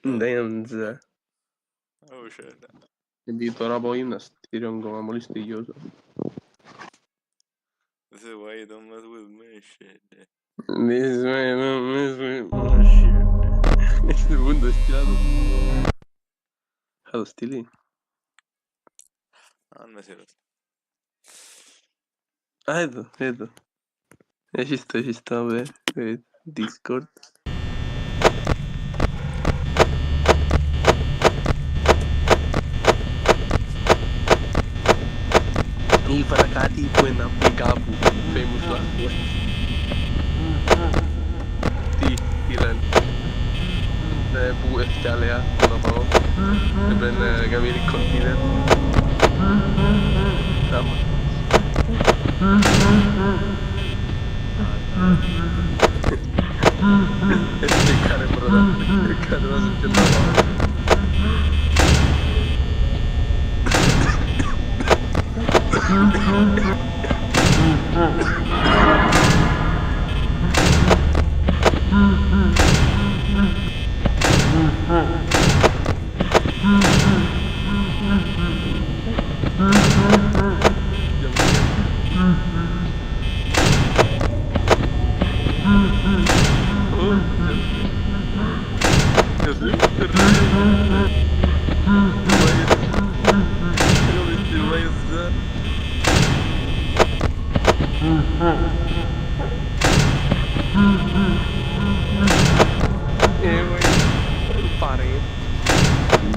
Damn, zè. Oh shit. Quindi τώρα από γυμναστήριο ακόμα μόλις τελειώσω. This is why you don't mess with me, shit. This way, this way, shit. Este bun σκυλάτο. Θα το στείλει. Αν με σύρωσε. Α, εδώ. Έχεις το, Discord. Ήβρα κάτι που είναι να πει κάπου. Famous last words. Τι λένε. Που έφτιαλεα να πάω. Έπρεπε να κάνει reconsider. Τάμα. Έτσι κάνε πρώτα. Κάνε να σε να πάω.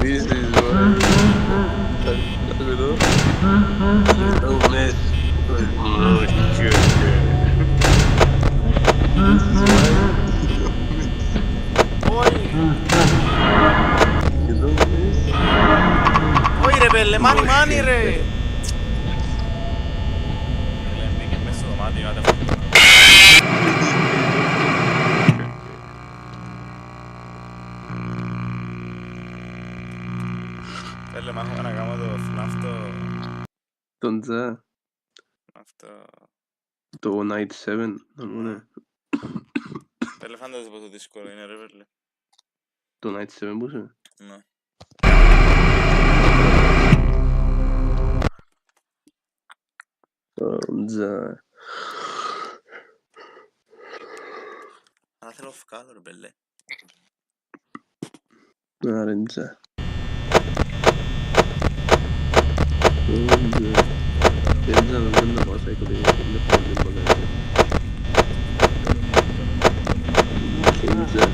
This is what don't mess with my shit. This is why you don't mess. Όχι ρε πέλε, μάνι ρε! Μπήκε μέσα στο δωμάτιο, άντε αυτό. Πέλε, μ' έχουμε να κάνω το Fnaf Τον Τζα, αυτό. το Night 7, να μου είναι. Πέλε, φάνταζε πόσο δύσκολο είναι ρε πέλε. Το Night 7 που είσαι. Ναι. Τον Τζα. Αλλά θέλω φκάλω ρε πέλε. Άρα Τζα. Τον Τζα. Δεν ξέρω αν δεν πάω σε οικοδομία, δεν έχω πολύ πολλά. Τον Τζα.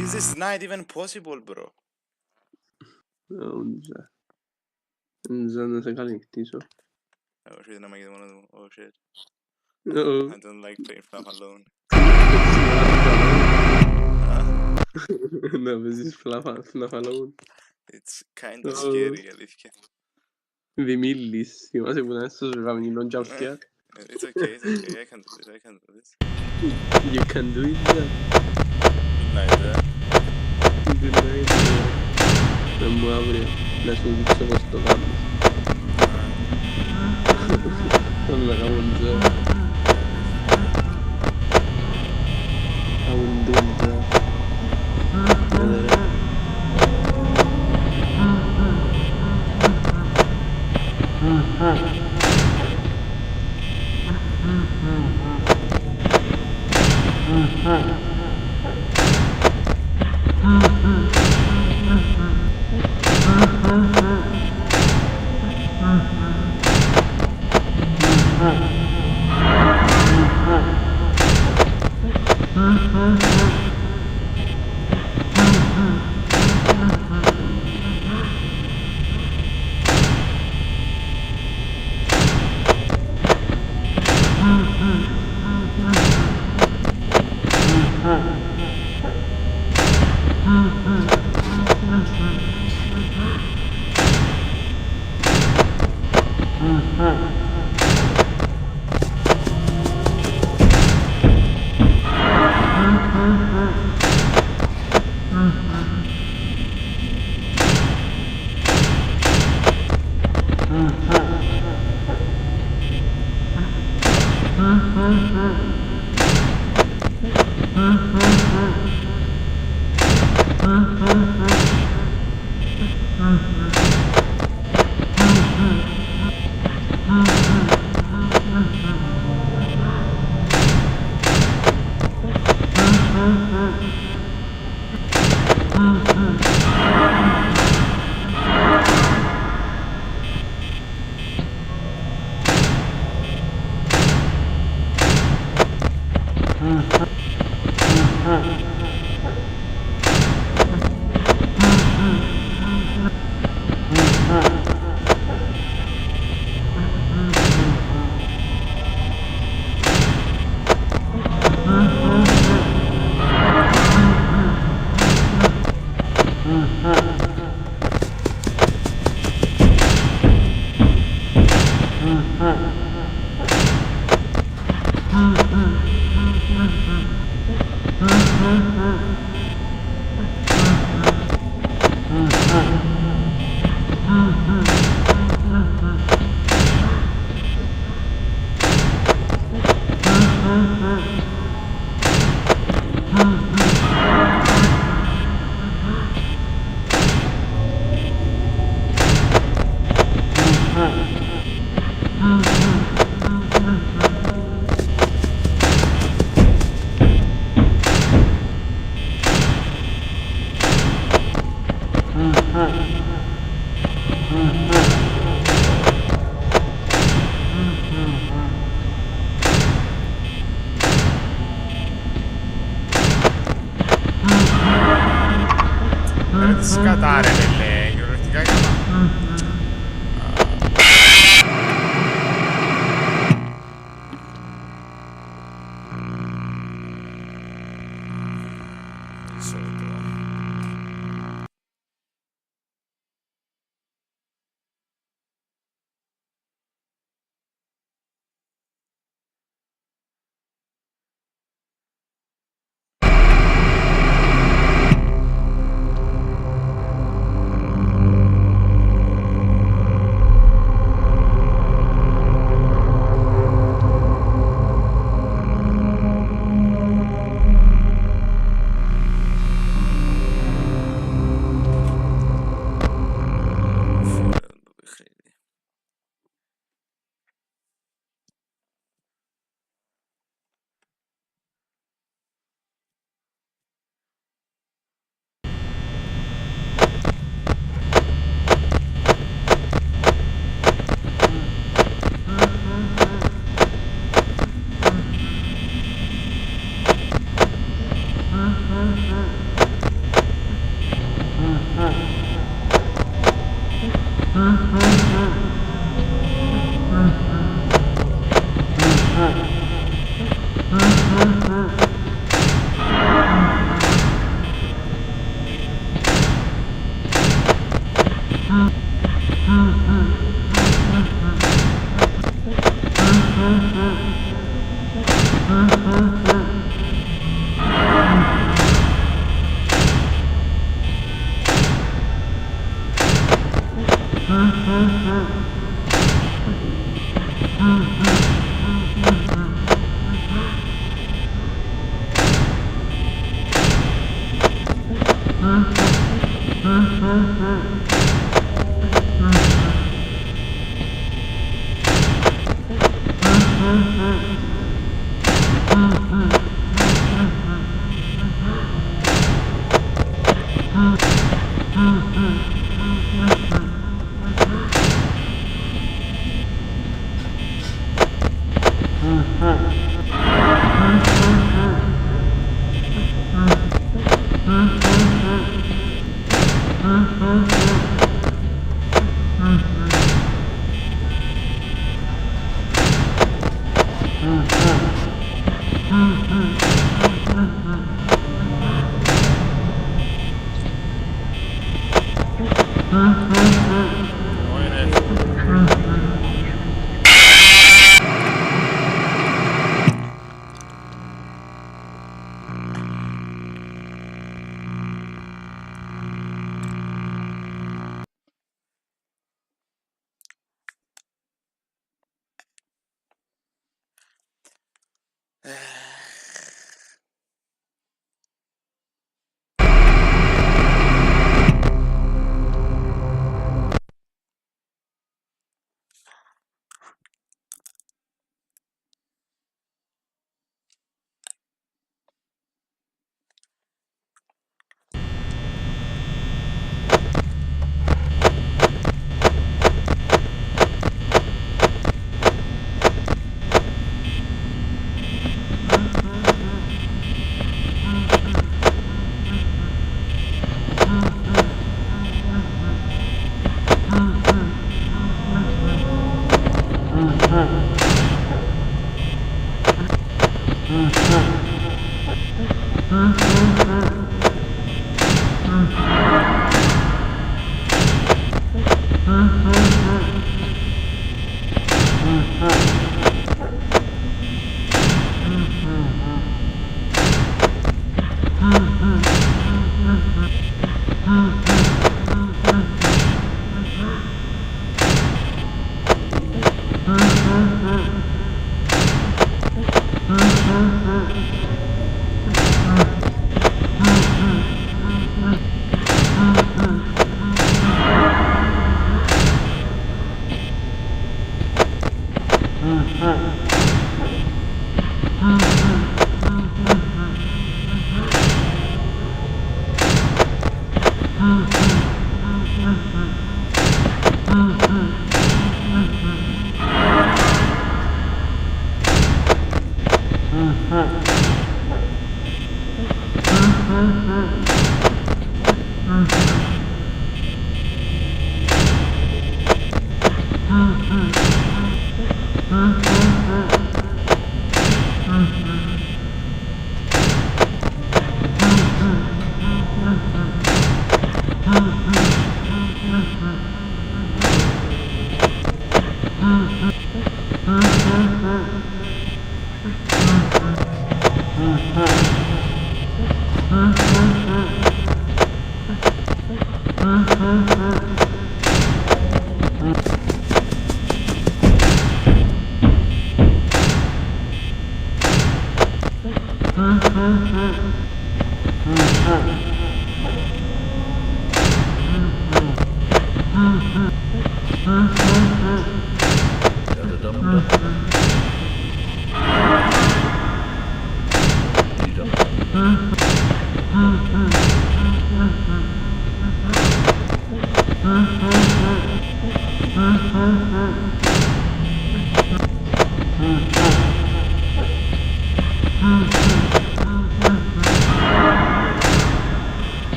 This is not even possible, bro. Τζα. Τζα να σε καληνυχτήσω. Oh shit, να μαγείται μόνος μου. Oh shit. Oh. I don't like playing Fnaf alone. Να παίζεις Fnaf alone. It's kinda scary, αλήθεια. Δημήλεις. Θυμάσαι που ήταν στο γαμινό jump scare. It's okay, I can do this, I can do this. You can do it, yeah. Good night, Good night, yeah. Να μου αύριο να σου δείξω πώς το κάνεις. Τον να κάνω τζα. Per scattare delle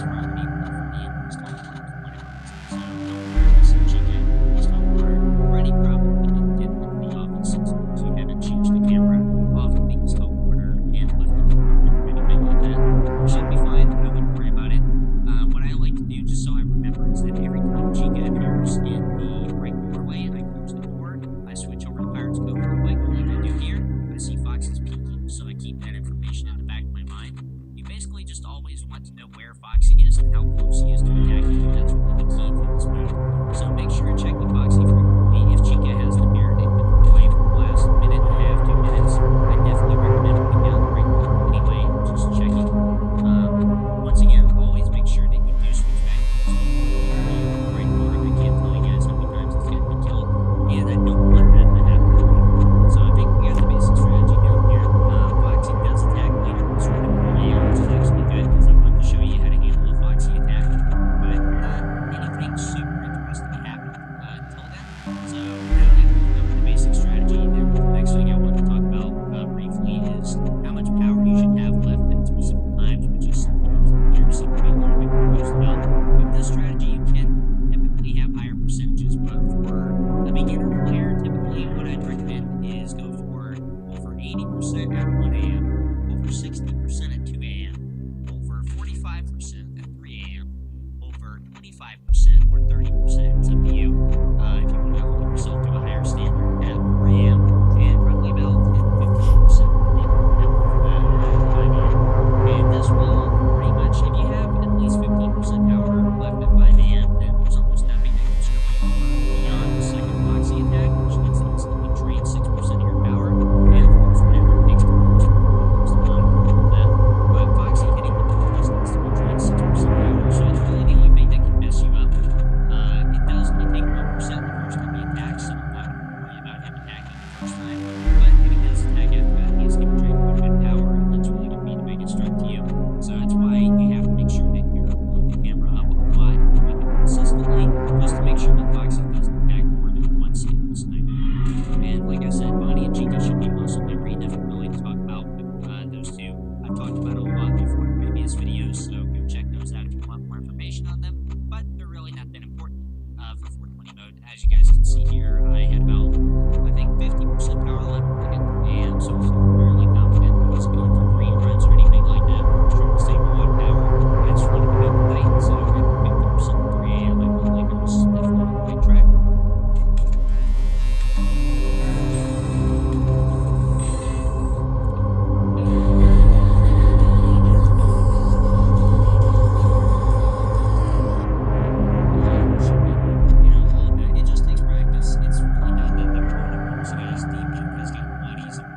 priority just always want to know where Foxy is and how close he is to attacking you. That's really the key to this mode. So make sure to check the Foxy frequently. If Chica has the beard in the play for the last minute and a half, 2 minutes, I definitely recommend putting down the right number anyway, just checking. Once again, always make sure that you do switch back to the right number. I can't tell you guys how many times it's getting been killed, and I don't want that to happen again. So I think we got the basic strategy down here. Foxy does attack later in this round, which is actually good because I'm going to show you how to handle a Foxy attack, but not anything super interesting happened until then. So now that we've covered the basic strategy, then the next thing I want to talk about briefly is how much power you should have left at specific times, which is something that you're secretly learning to post about. With this strategy, you can typically have higher percentages, but for a beginner player, typically what I'd recommend is go for over 80% at 1 a.m., over 60% at 2 a.m., over 45% at 3 a.m., over 25% or 30%. It's up to you. If you want to hold yourself to a higher standard at 4 a.m., and roughly about 10-15% at 5 a.m. And this will pretty much, if you have at least 15% power left at 5 a.m., then there's almost nothing that can screw you over beyond the second Foxy attack, which means to instantly drain 6% of your power, and of course, whenever it takes to finish, there's a lot of that. But Foxy hitting the ball just instantly drains 6% power, so it's really the only thing that can mess you up. It does only take 1% the first time he attacks, so I'm not going to worry about him attacking the first time. But if he does attack after that, he is going to drain quite a bit of power, and that's really going to be the biggest threat to you. So that's why you have to make sure that you're pulling the camera up a lot, doing it consistently, just to make sure that Foxy doesn't attack more than one single sniper. And like I said, Bonnie and Chica should be muscle memory. Nothing really to talk about with those two. I've talked about it a lot before in previous videos, so go check those out if you want more information on them. But they're really not that important for 420 mode. As you guys can see here, I had about, I think, 50% power left to hit the AM, so I'm fairly confident I wasn't going for green runs or anything like that. I was trying to save a lot of power. I just wanted to beat the night, so at 50% at 3 AM, I felt like I was definitely on the right track. It just takes practice. It's really not that difficult. Once you guys deep, you guys get a lot easier.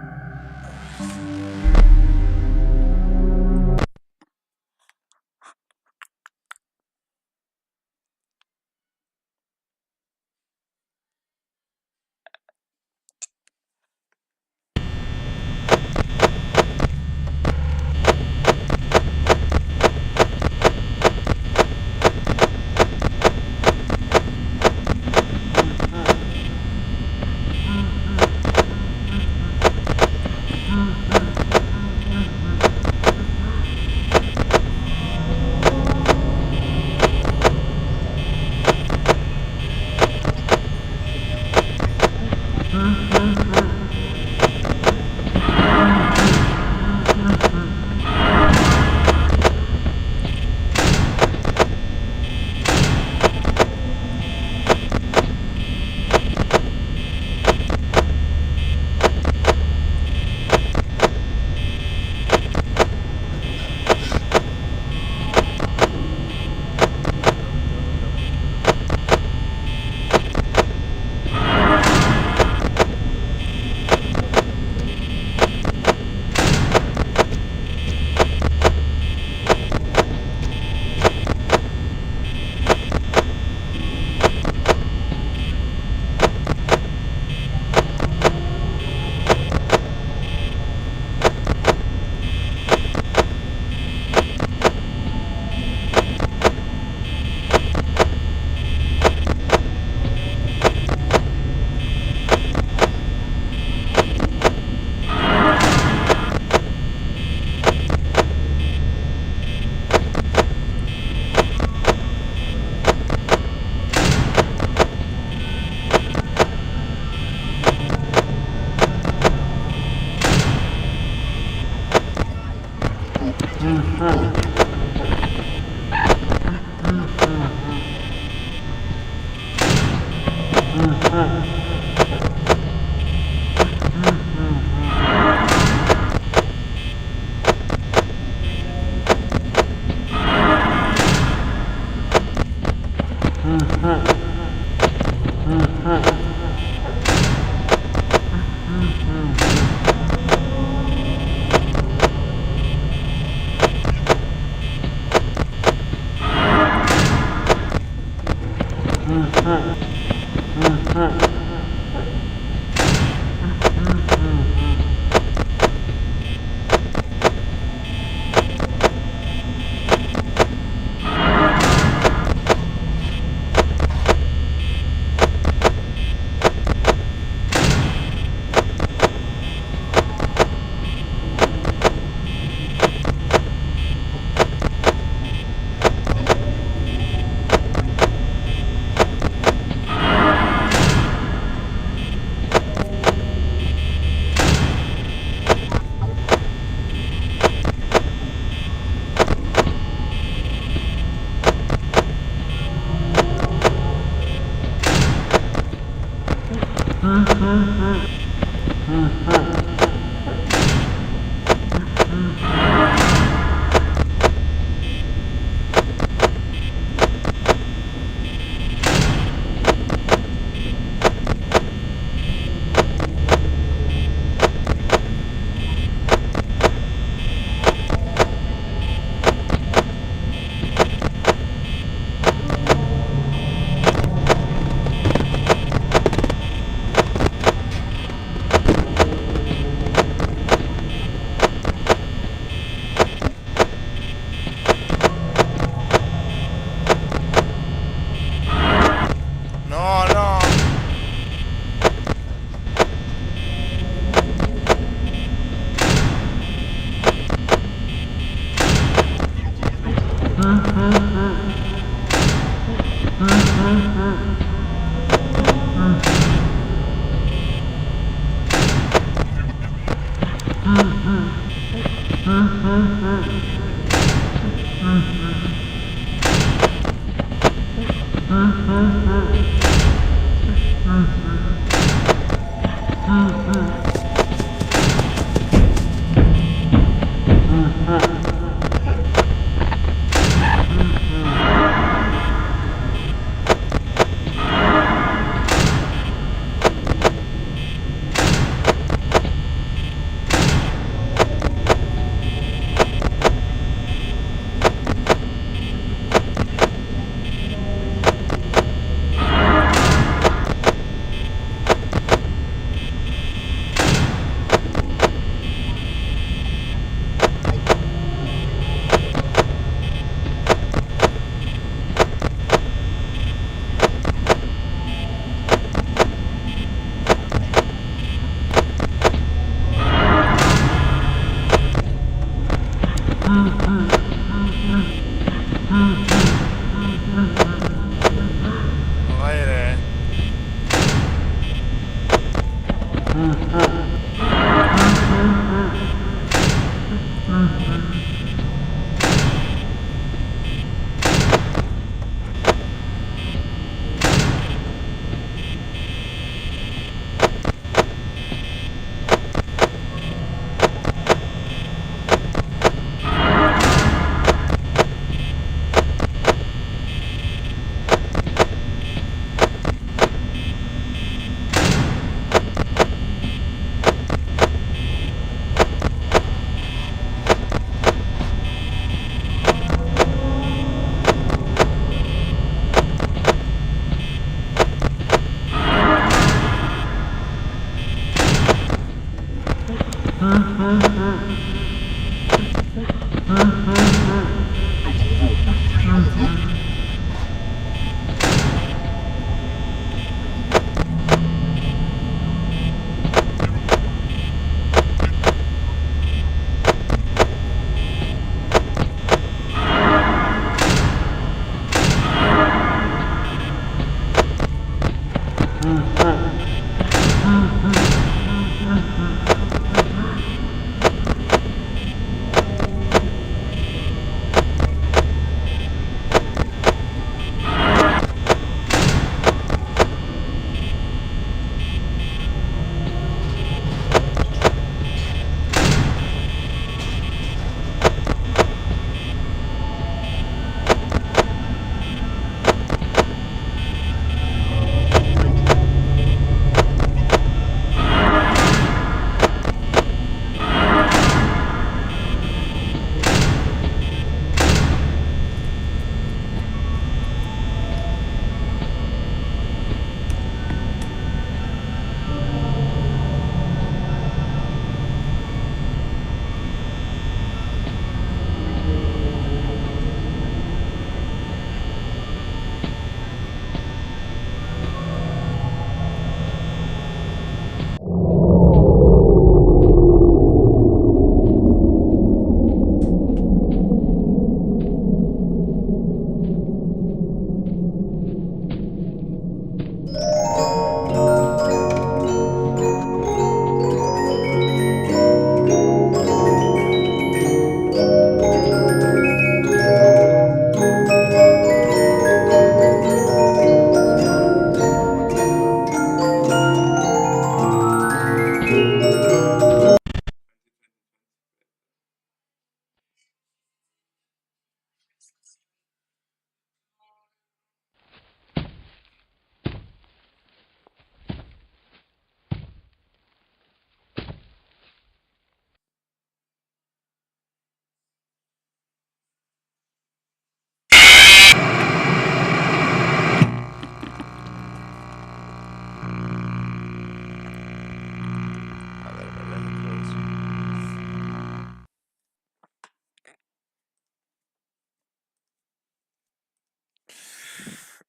غيره.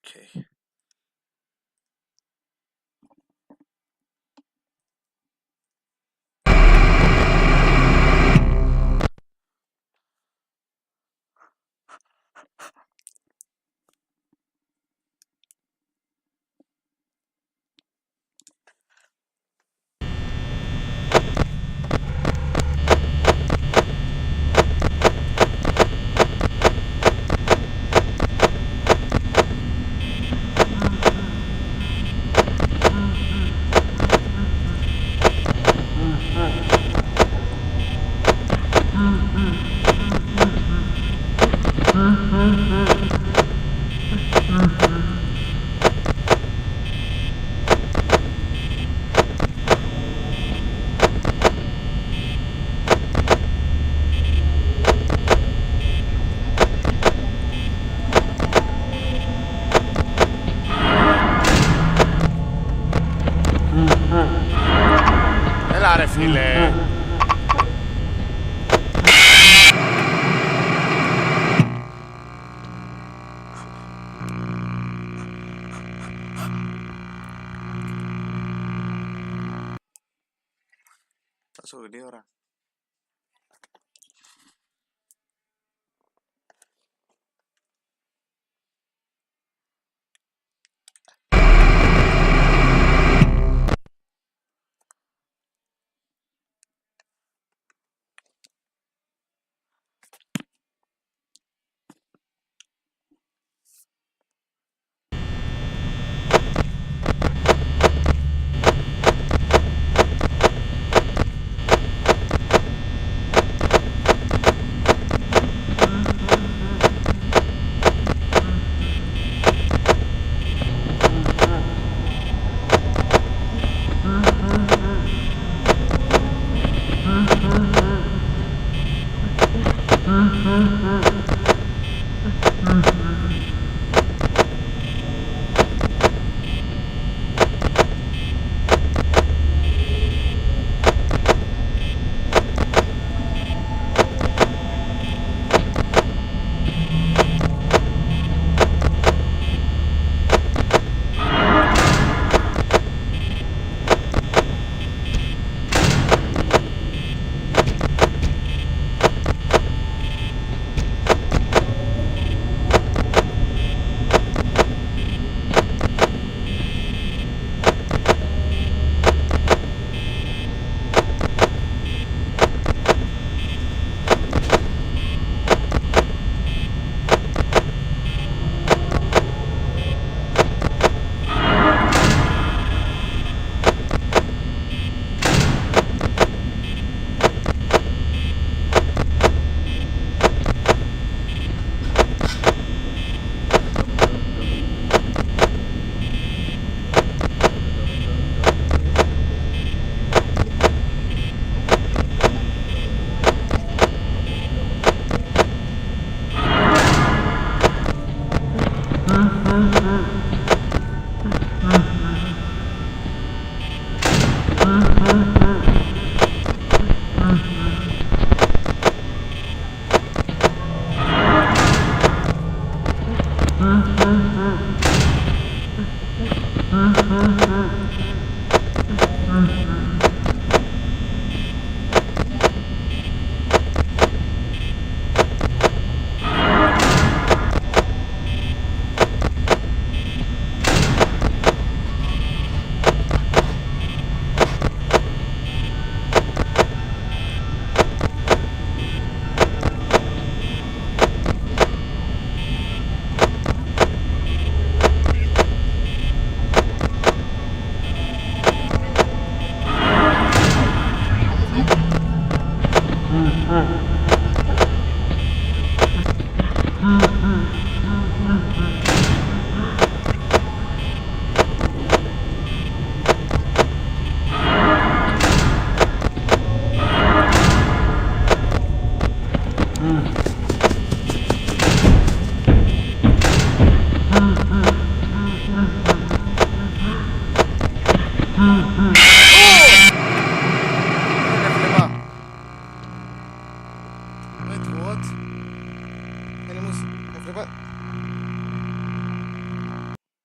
Okay. lì ora.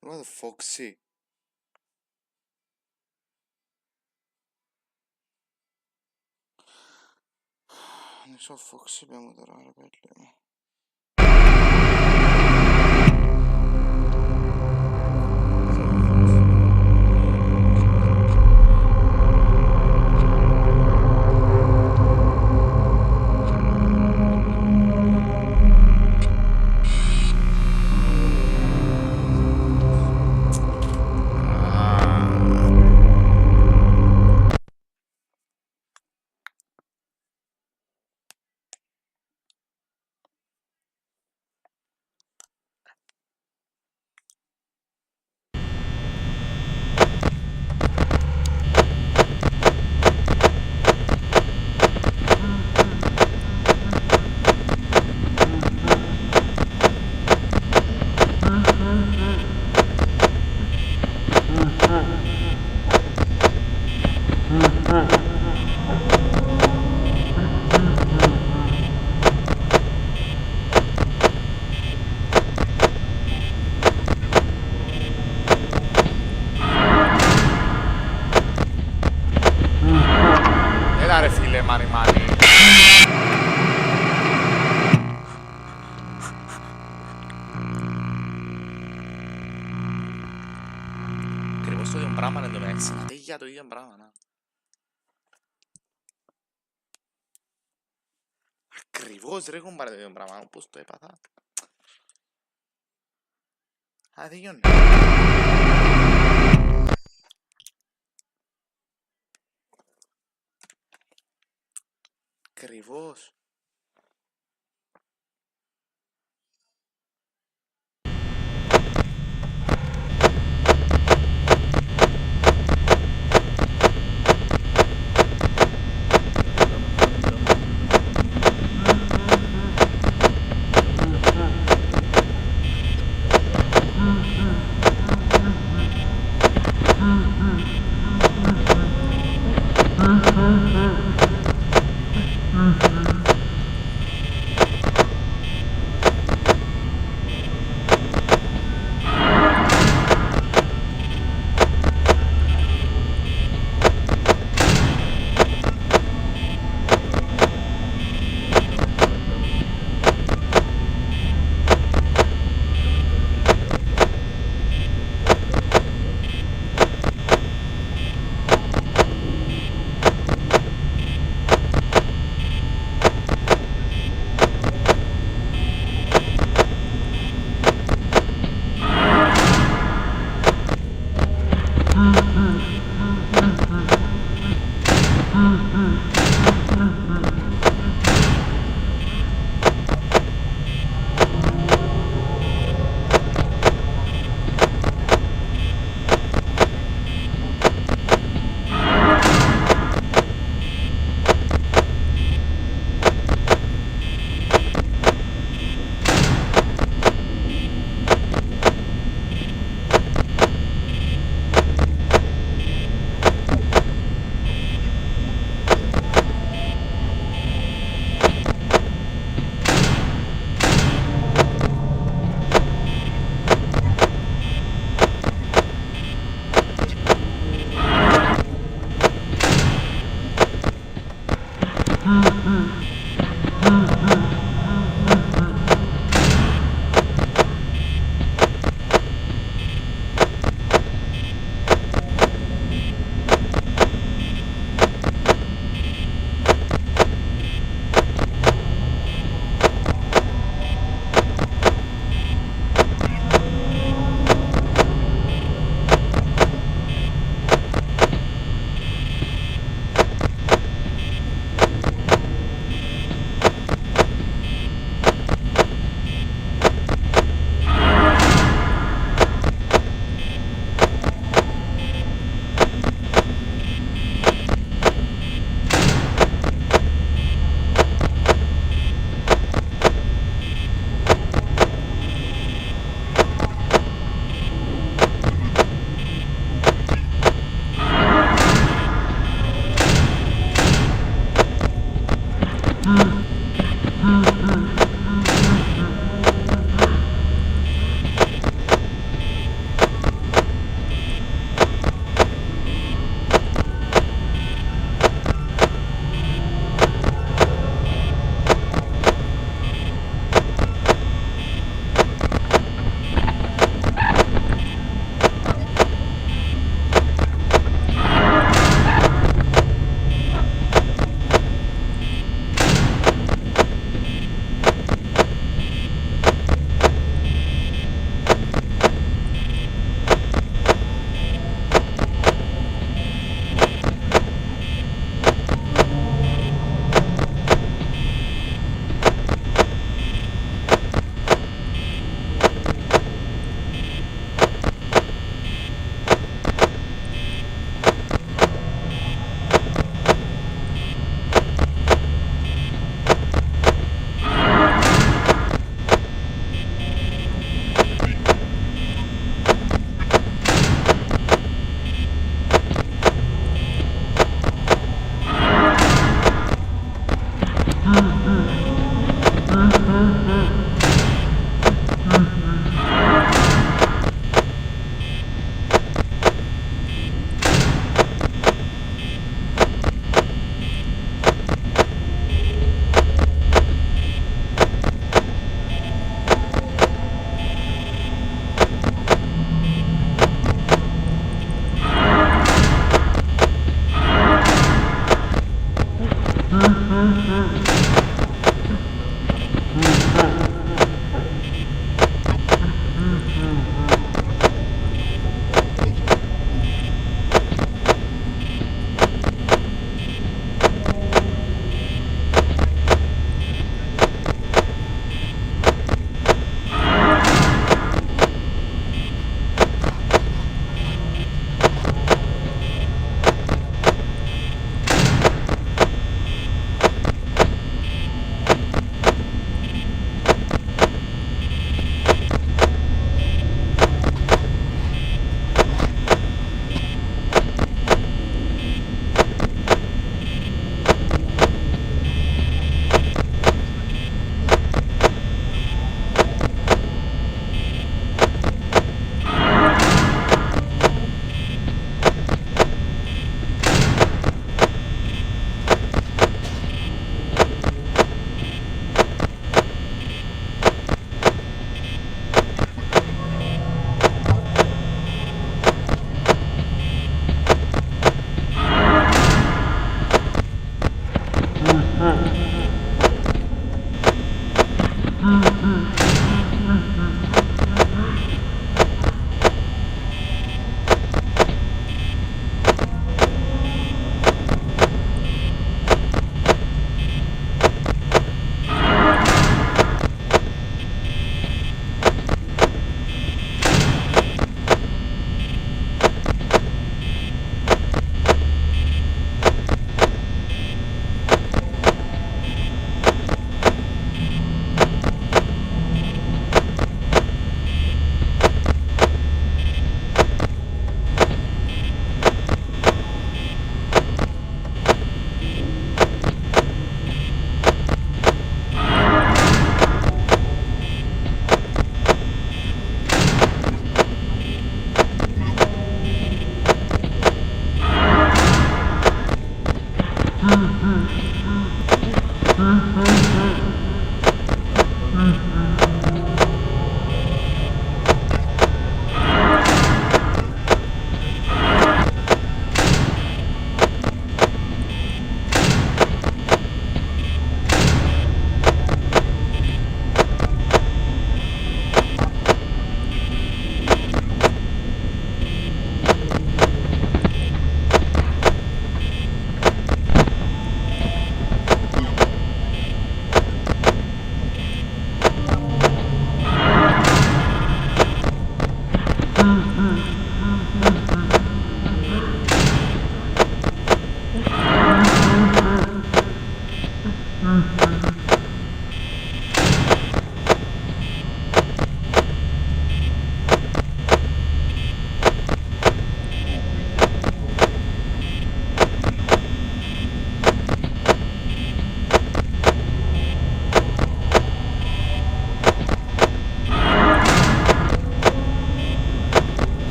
What the foxy? Ne so foxy abbiamo da dare per lì. για το ίδιο πράγμα, να. Ακριβώς ρε κουμπάρε το ίδιο πράγμα, πώς το έπαθα. Αδειόν. Ακριβώς.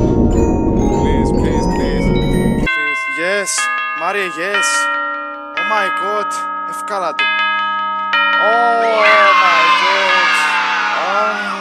Please, please, please. Please. Yes. Maria, yes. Oh my god. Ευκάλα του. Oh my god. Ah.